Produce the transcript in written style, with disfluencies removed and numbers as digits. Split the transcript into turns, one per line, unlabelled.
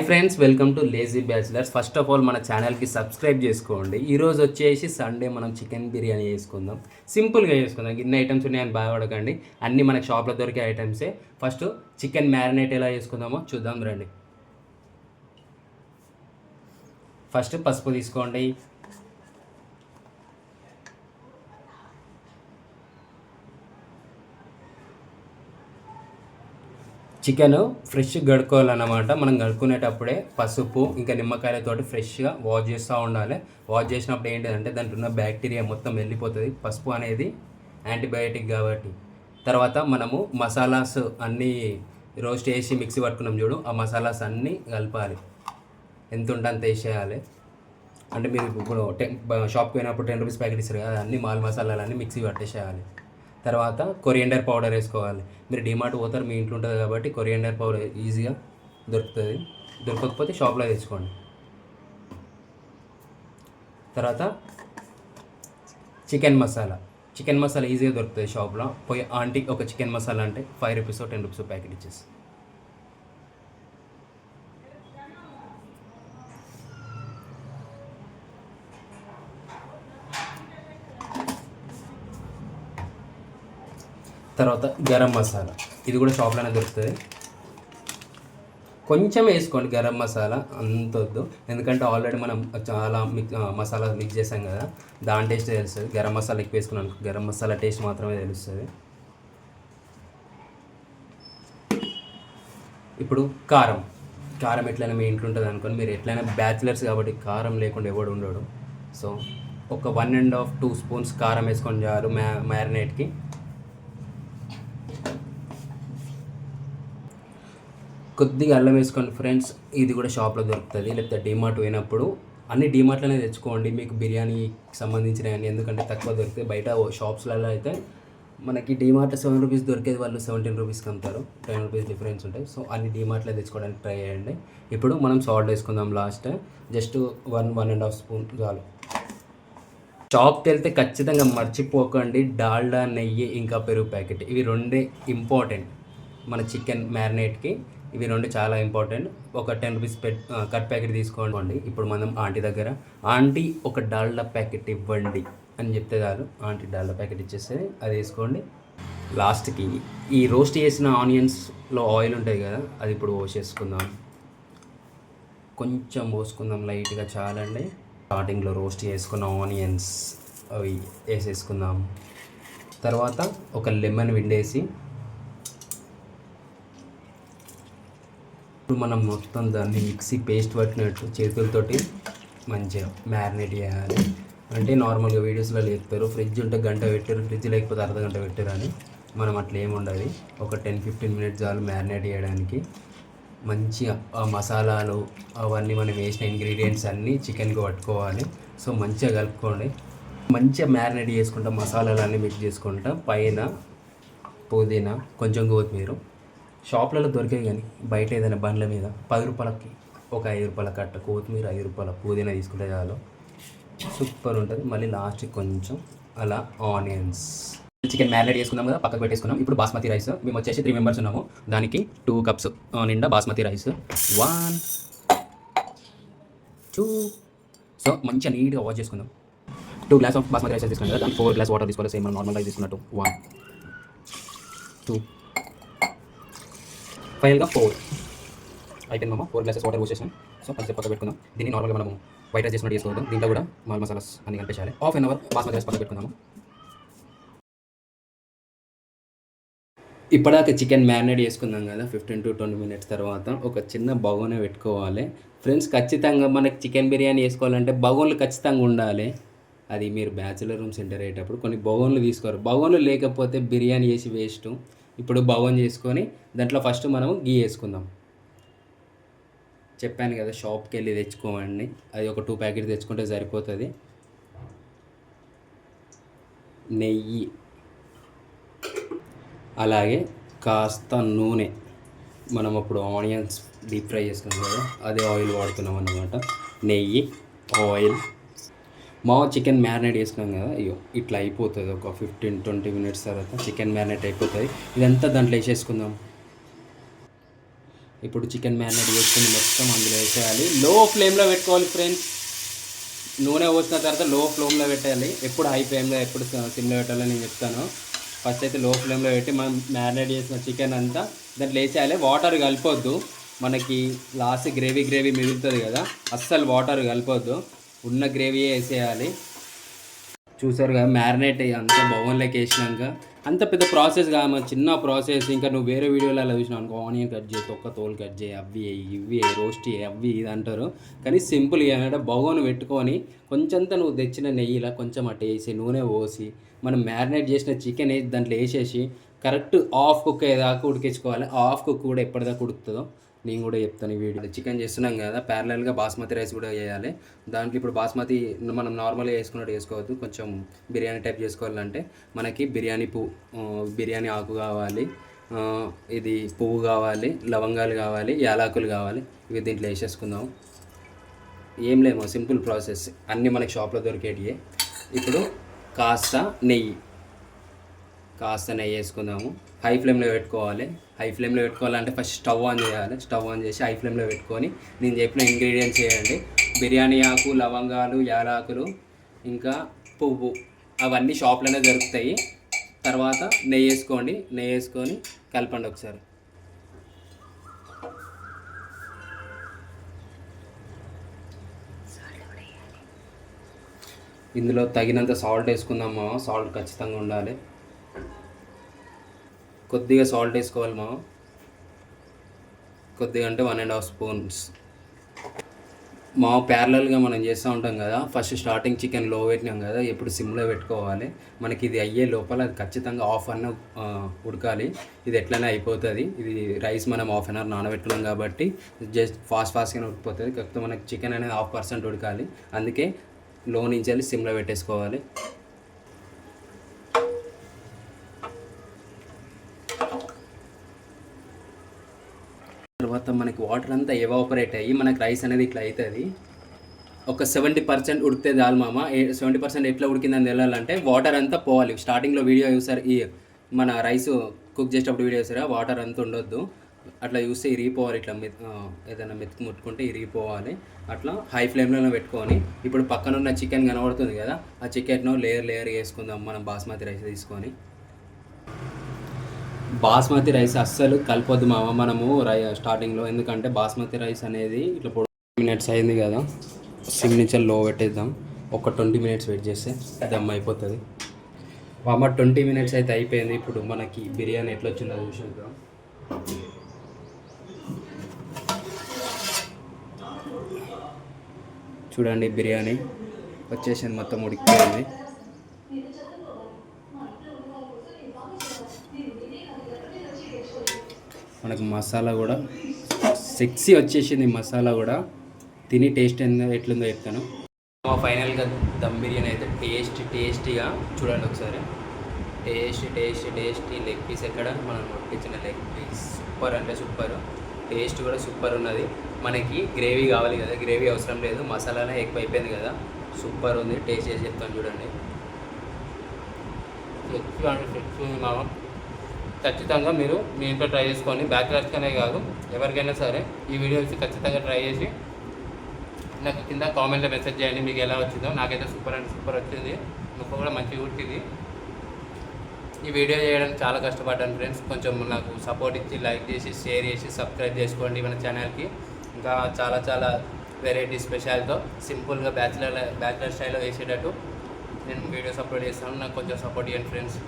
Friends, welcome to lazy bachelors. First of all మన ఛానల్కి subscribe చేసుకోండి. ఈరోజు వచ్చేసి సండే మనం చికెన్ బిర్యానీ చేసుకుందాం. సింపుల్గా చేసుకుందాం. ఇన్ని ఐటమ్స్ ఉన్నాయని బాధపడకండి, అన్నీ మనకి షాప్లో దొరికే ఐటమ్సే. ఫస్ట్ చికెన్ మ్యారినేట్ ఎలా చేసుకుందామో చూద్దాం రండి. ఫస్ట్ పసుపు తీసుకోండి, చికెన్ ఫ్రెష్ గడుక్కోవాలన్నమాట. మనం గడుక్కునేటప్పుడే పసుపు ఇంకా నిమ్మకాయలతోటి ఫ్రెష్గా వాష్ చేస్తూ ఉండాలి. వాష్ చేసినప్పుడు ఏంటంటే దాంట్లో ఉన్న బ్యాక్టీరియా మొత్తం వెళ్ళిపోతుంది. పసుపు అనేది యాంటీబయాటిక్ కాబట్టి. తర్వాత మనము మసాలాస్ అన్నీ రోస్ట్ చేసి మిక్సీ పట్టుకున్నాం చూడు, ఆ మసాలాస్ అన్నీ కలపాలి. ఎంత ఉంటే అంత వేసేయాలి. అంటే మీరు ఇప్పుడు షాప్కి పోయినప్పుడు 10 రూపీస్ ప్యాకెట్ ఇస్తారు కదా, అన్నీ మాల్ మసాలాలన్నీ మిక్సీ పట్టేసేయాలి. తర్వాత కొరియండర్ పౌడర్ వేసుకోవాలి. మీరు డిమార్ట్ పోతారు, మీ ఇంట్లో ఉంటుంది కాబట్టి కొరియండర్ పౌడర్ ఈజీగా దొరుకుతుంది. దొరకకపోతే షాప్లో తెచ్చుకోండి. తర్వాత చికెన్ మసాలా ఈజీగా దొరుకుతుంది షాప్లో. పోయి ఆంటీకి ఒక చికెన్ మసాలా అంటే 5 రూపీస్ 10 రూపీస్ ప్యాకెట్ ఇచ్చేసి. తర్వాత గరం మసాలా, ఇది కూడా షాప్లోనే దొరుకుతుంది. కొంచెం వేసుకోండి గరం మసాలా, అంత వద్దు, ఎందుకంటే ఆల్రెడీ మనం చాలా మసాలా మిక్స్ చేసాం కదా, దాని టేస్ట్ తెలుస్తుంది. గరం మసాలా ఎక్కువ వేసుకున్నాను, గరం మసాలా టేస్ట్ మాత్రమే తెలుస్తుంది. ఇప్పుడు కారం ఎట్లయినా మీ ఇంట్లో ఉంటుంది అనుకోని, మీరు ఎట్లయినా బ్యాచిలర్స్ కాబట్టి కారం లేకుండా ఎవడు ఉండడు. సో ఒక 1.5-2 స్పూన్స్ కారం వేసుకొని చాలు మ్యారినేట్కి. కొద్దిగా అల్లం వేసుకోండి ఫ్రెండ్స్, ఇది కూడా షాప్లో దొరుకుతుంది. లేకపోతే డిమార్ట్ పోయినప్పుడు అన్ని డిమార్ట్లోనే తెచ్చుకోండి మీకు బిర్యానీకి సంబంధించినవి, ఎందుకంటే తక్కువ దొరుకుతాయి. బయట షాప్స్లలో అయితే మనకి డిమార్ట్ 7 రూపీస్ దొరికేది వాళ్ళు 17 రూపీస్కి అమ్ముతారు. 10 రూపీస్ డిఫరెన్స్ ఉంటాయి. సో అన్ని డిమార్ట్లో తెచ్చుకోవడానికి ట్రై చేయండి. ఇప్పుడు మనం సాల్ట్ వేసుకుందాం లాస్ట్, జస్ట్ 1.5 స్పూన్ చాలు. షాప్కి వెళ్తే ఖచ్చితంగా మర్చిపోకండి డాల్డా, నెయ్యి ఇంకా పెరుగు ప్యాకెట్, ఇవి రెండే ఇంపార్టెంట్ మన చికెన్ మ్యారినేట్కి. ఇవి రెండు చాలా ఇంపార్టెంట్. ఒక 10 రూపీస్ కట్ ప్యాకెట్ తీసుకోండి. ఇప్పుడు మనం ఆంటీ దగ్గర, ఆంటీ ఒక డాల్డా ప్యాకెట్ ఇవ్వండి అని చెప్తే చాలు, ఆంటీ డాల్డా ప్యాకెట్ ఇచ్చేస్తే అది వేసుకోండి. లాస్ట్కి ఈ రోస్ట్ చేసిన ఆనియన్స్లో ఆయిల్ ఉంటుంది కదా, అది ఇప్పుడు పోసేసుకుందాం. కొంచెం పోసుకుందాం లైట్గా, చాలండి. స్టార్టింగ్లో రోస్ట్ చేసుకున్న ఆనియన్స్ అవి వేసేసుకుందాం. తర్వాత ఒక లెమన్ విండేసి ఇప్పుడు మనం మొత్తం దాన్ని మిక్సీ పేస్ట్ పట్టినట్టు చేతులతోటి మంచిగా మ్యారినేట్ చేయాలి. అంటే నార్మల్గా వీడియోస్లో లేపుతారు, ఫ్రిడ్జ్ ఉంటే గంట పెట్టారు, ఫ్రిడ్జ్ లేకపోతే అర్ధగంట పెట్టారు అని. మనం అట్లా ఏమి ఉండదు, ఒక 10-15 మినిట్స్ చాలు మ్యారినేట్ చేయడానికి. మంచిగా ఆ మసాలాలు అవన్నీ మనం వేసిన ఇంగ్రీడియంట్స్ అన్నీ చికెన్కి పట్టుకోవాలి. సో మంచిగా కలుపుకోండి. మంచిగా మ్యారినేట్ చేసుకుంటా, మసాలాలు అన్నీ మిక్స్ చేసుకుంటా, పైన పుదీనా, కొంచెం కొత్తిమీర. షాప్లలో దొరికేది కానీ బయట ఏదైనా బండ్ల మీద 10 రూపాయలకి ఒక 5 రూపాయల కట్ట కొత్తిమీర, 5 రూపాయల పుదీనా తీసుకుంటే చాలు, సూపర్ ఉంటుంది. మళ్ళీ లాస్ట్కి కొంచెం అలా ఆనియన్స్. చికెన్ మ్యారినేట్ చేసుకున్నాం కదా, పక్కకు పెట్టేసుకున్నాం. ఇప్పుడు బాస్మతి రైస్, మేము వచ్చేసి 3 మెంబర్స్ ఉన్నాము, దానికి 2 కప్స్ నిండా బాస్మతి రైస్. 1 2. సో మంచిగా నీట్గా వాష్ చేసుకుందాం. 2 గ్లాస్ ఆఫ్ బాస్మతి రైస్ తీసుకున్నాం కదా, దానికి 4 గ్లాస్ వాటర్ తీసుకోవాలి. సేమ్ మనం నార్మల్ రైస్ తీసుకున్నట్టు. 1 2 ఫైనల్గా 4 అయిపోయిందమ్మా. 4 గ్లాసెస్ వాటర్ పోసేసాం. సో కొంచెం పక్క పెట్టుకుందాం. దీన్ని నార్మల్గా మనం వైట్ రైస్ చేసుకున్నట్టు చేసుకోవద్దు, దీంట్లో కూడా మాల్ మసాలాస్ అన్ని కలిపేయాలి. Half an hour basmati rice పక్క పెట్టుకుందాము. ఇప్పటిదాకా చికెన్ మ్యారినేట్ చేసుకుందాం కదా, 15-20 మినిట్స్ తర్వాత ఒక చిన్న బగోనే పెట్టుకోవాలి ఫ్రెండ్స్. ఖచ్చితంగా మనకి చికెన్ బిర్యానీ చేసుకోవాలంటే బగోన్లు ఖచ్చితంగా ఉండాలి. అది మీరు బ్యాచులర్ రూమ్స్ ఎంటర్ అయ్యేటప్పుడు కొన్ని బగోన్లు తీసుకోరు, బగోన్లు లేకపోతే బిర్యానీ చేసి వేస్ట్. ఇప్పుడు బగోన్ చేసుకొని దాంట్లో ఫస్ట్ మనం గీ వేసుకుందాం. చెప్పాను కదా షాప్కి వెళ్ళి తెచ్చుకోమండి, అది ఒక 2 ప్యాకెట్ తెచ్చుకుంటే సరిపోతుంది. నెయ్యి, అలాగే కాస్త నూనె. మనం అప్పుడు ఆనియన్స్ డీప్ ఫ్రై చేసుకున్నాం కదా, అదే ఆయిల్ వాడుతున్నాం అన్నమాట. నెయ్యి, ఆయిల్. మా చికెన్ మ్యారినేట్ చేసుకున్నాం కదా, అయ్యో ఇట్లా అయిపోతుంది. ఒక 15-20 మినిట్స్ తర్వాత చికెన్ మ్యారినేట్ అయిపోతుంది. ఇదంతా దాంట్లో వేసేసుకుందాం. ఇప్పుడు చికెన్ మ్యారినేట్ చేసుకుని మొత్తం అందులో వేసేయాలి. లో ఫ్లేమ్లో పెట్టుకోవాలి ఫ్రెండ్స్. నూనె పోసిన తర్వాత లో ఫ్లేమ్లో పెట్టాలి. ఎప్పుడు హై ఫ్లేమ్లో ఎప్పుడు సిమ్లో పెట్టాలో నేను చెప్తాను. ఫస్ట్ అయితే లో ఫ్లేమ్లో పెట్టి మనం మ్యారినేట్ చేసిన చికెన్ అంతా దాంట్లో వేసేయాలి. వాటర్ కలపొద్దు, మనకి లాస్ట్ గ్రేవీ మిగులుతుంది కదా, అస్సలు వాటర్ కలపొద్దు, ఉన్న గ్రేవీయే వేసేయాలి. చూసారు కదా మ్యారినేట్ అంతా బౌన్లోకి వేసినాక, అంత పెద్ద ప్రాసెస్ కాదు, చిన్న ప్రాసెస్. ఇంకా నువ్వు వేరే వీడియోలలో చూసినావు అనుకో, ఆనియన్ కట్ చేయి, తొక్క తోలు కట్ చేయి, అవి ఇవి రోస్ట్ చేయి, అవి ఇది అంటారు. కానీ సింపుల్ ఏంటంటే బౌన్ పెట్టుకొని కొంచెంత నువ్వు తెచ్చిన నెయ్యిలా కొంచెం అటు వేసి నూనె పోసి మనం మ్యారినేట్ చేసిన చికెన్ వేసి దాంట్లో వేసేసి కరెక్ట్ హాఫ్ కుక్ అయ్యేదాకా ఉడికించుకోవాలి. హాఫ్ కుక్ కూడా ఎప్పటిదాకా ఉడుకుతుందో నేను కూడా చెప్తాను ఈ వీడియో. చికెన్ చేస్తున్నాం కదా, ప్యారలల్గా బాస్మతి రైస్ కూడా వేయాలి. దాంట్లో ఇప్పుడు బాస్మతి మనం నార్మల్గా వేసుకున్నట్టు వేసుకోవద్దు, కొంచెం బిర్యానీ టైప్ చేసుకోవాలంటే మనకి బిర్యానీ ఆకు కావాలి, ఇది పువ్వు కావాలి, లవంగాలు కావాలి, యాలకులు కావాలి. ఇవి దీంట్లో వేసేసుకుందాం. ఏం లేమో సింపుల్ ప్రాసెస్, అన్నీ మనకి షాప్లో దొరికేటివి. ఇప్పుడు కాస్త నెయ్యి వేసుకుందాము. హై ఫ్లేమ్లో పెట్టుకోవాలి. హై ఫ్లేమ్లో పెట్టుకోవాలంటే ఫస్ట్ స్టవ్ ఆన్ చేయాలి. స్టవ్ ఆన్ చేసి హై ఫ్లేమ్లో పెట్టుకొని నేను చెప్పిన ఇంగ్రీడియంట్స్ వేయండి. బిర్యానీ ఆకు, లవంగాలు, యాలకులు, ఇంకా పువ్వు, అవన్నీ షాప్లోనే దొరుకుతాయి. తర్వాత నెయ్యి వేసుకొని కలపండి ఒకసారి. ఇందులో తగినంత సాల్ట్ వేసుకుందామా, సాల్ట్ ఖచ్చితంగా ఉండాలి. కొద్దిగా సాల్ట్ వేసుకోవాలి మా, కొద్దిగా అంటే 1.5 స్పూన్స్. మా ప్యారలల్గా మనం చేస్తూ ఉంటాం కదా, ఫస్ట్ స్టార్టింగ్ చికెన్ లో పెట్టినాం కదా, ఎప్పుడు సిమ్లో పెట్టుకోవాలి. మనకి ఇది అయ్యే లోపల అది ఖచ్చితంగా హాఫ్ అన్ అవర్ ఉడకాలి. ఇది ఎట్లనే అయిపోతుంది. ఇది రైస్ మనం హాఫ్ అన్ అవర్ నానబెట్టుకున్నాం కాబట్టి జస్ట్ ఫాస్ట్గానే ఉడికిపోతుంది. కాకపోతే మనకి చికెన్ అనేది 1/2% ఉడకాలి. అందుకే లో నుంచి వెళ్ళి సిమ్లో పెట్టేసుకోవాలి. తర్వాత మనకి వాటర్ అంతా ఎవాపరేట్ అయ్యి మనకి రైస్ అనేది ఇట్లా అవుతుంది. ఒక 70% ఉడికితే చాలు మామ. 70% ఎట్లా ఉడికిందని తెలియాలంటే వాటర్ అంతా పోవాలి. స్టార్టింగ్లో వీడియో చూసారు, ఈ మన రైస్ కుక్ చేసేటప్పుడు వీడియో చూసారా, వాటర్ అంతా ఉండొద్దు. అట్లా చూస్తే ఇరిగిపోవాలి. ఇట్లా ఏదైనా మెతుకు ముట్టుకుంటే ఇరిగిపోవాలి. అట్లా హై ఫ్లేమ్లో పెట్టుకొని ఇప్పుడు పక్కన ఉన్న చికెన్ కనబడుతుంది కదా, ఆ చికెన్ లేయర్ వేసుకుందాం మనం బాస్మతి రైస్ తీసుకొని. బాస్మతి రైస్ అస్సలు కలపొద్దు మామ మనము స్టార్టింగ్లో. ఎందుకంటే బాస్మతి రైస్ అనేది ఇట్లా 20 మినిట్స్ అయింది కదా, సిమ్ నుంచి లో పెట్టేద్దాం. ఒక 20 మినిట్స్ వెయిట్ చేస్తే దమ్ అయిపోతుంది మామ. 20 మినిట్స్ అయితే అయిపోయింది. ఇప్పుడు మనకి బిర్యానీ ఎట్లా వచ్చిందో చూసేద్దాం. చూడండి బిర్యానీ వచ్చేసింది, మొత్తం ఉడికిపోయింది. మనకు మసాలా కూడా సెక్సీ వచ్చేసింది. మసాలా కూడా తిని టేస్ట్ ఎట్లుందో చెప్తాను. ఫైనల్గా దమ్ బిర్యానీ అయితే టేస్టీగా చూడండి ఒకసారి. టేస్టీ లెగ్ పీస్ ఎక్కడ మనం కొట్టించిన లెగ్ పీస్ సూపర్ అంటే సూపర్. టేస్ట్ కూడా సూపర్ ఉన్నది. మనకి గ్రేవీ కావాలి కదా, గ్రేవీ అవసరం లేదు, మసాలానే ఎక్కువ అయిపోయింది కదా, సూపర్ ఉంది. టేస్ట్ చేసి చెప్తాను చూడండి. మామ ఖచ్చితంగా మీరు మీ ఇంట్లో ట్రై చేసుకొని, బ్యాచిలర్స్కనే కాదు ఎవరికైనా సరే ఈ వీడియో చూసి ఖచ్చితంగా ట్రై చేసి నాకు కింద కామెంట్లో మెసేజ్ చేయండి మీకు ఎలా వచ్చిందో. నాకైతే సూపర్ అంటే సూపర్ వచ్చింది, ముక్క కూడా మంచిగా ఉడికింది. ఈ వీడియో చేయడానికి చాలా కష్టపడ్డాను ఫ్రెండ్స్. కొంచెం నాకు సపోర్ట్ ఇచ్చి లైక్ చేసి షేర్ చేసి సబ్స్క్రైబ్ చేసుకోండి మన ఛానల్కి. ఇంకా చాలా వెరైటీ స్పెషల్తో సింపుల్గా బ్యాచిలర్ స్టైల్లో వేసేటట్టు నేను వీడియోస్ అప్లోడ్ చేస్తాను. నాకు కొంచెం సపోర్ట్ ఇవ్వండి ఫ్రెండ్స్.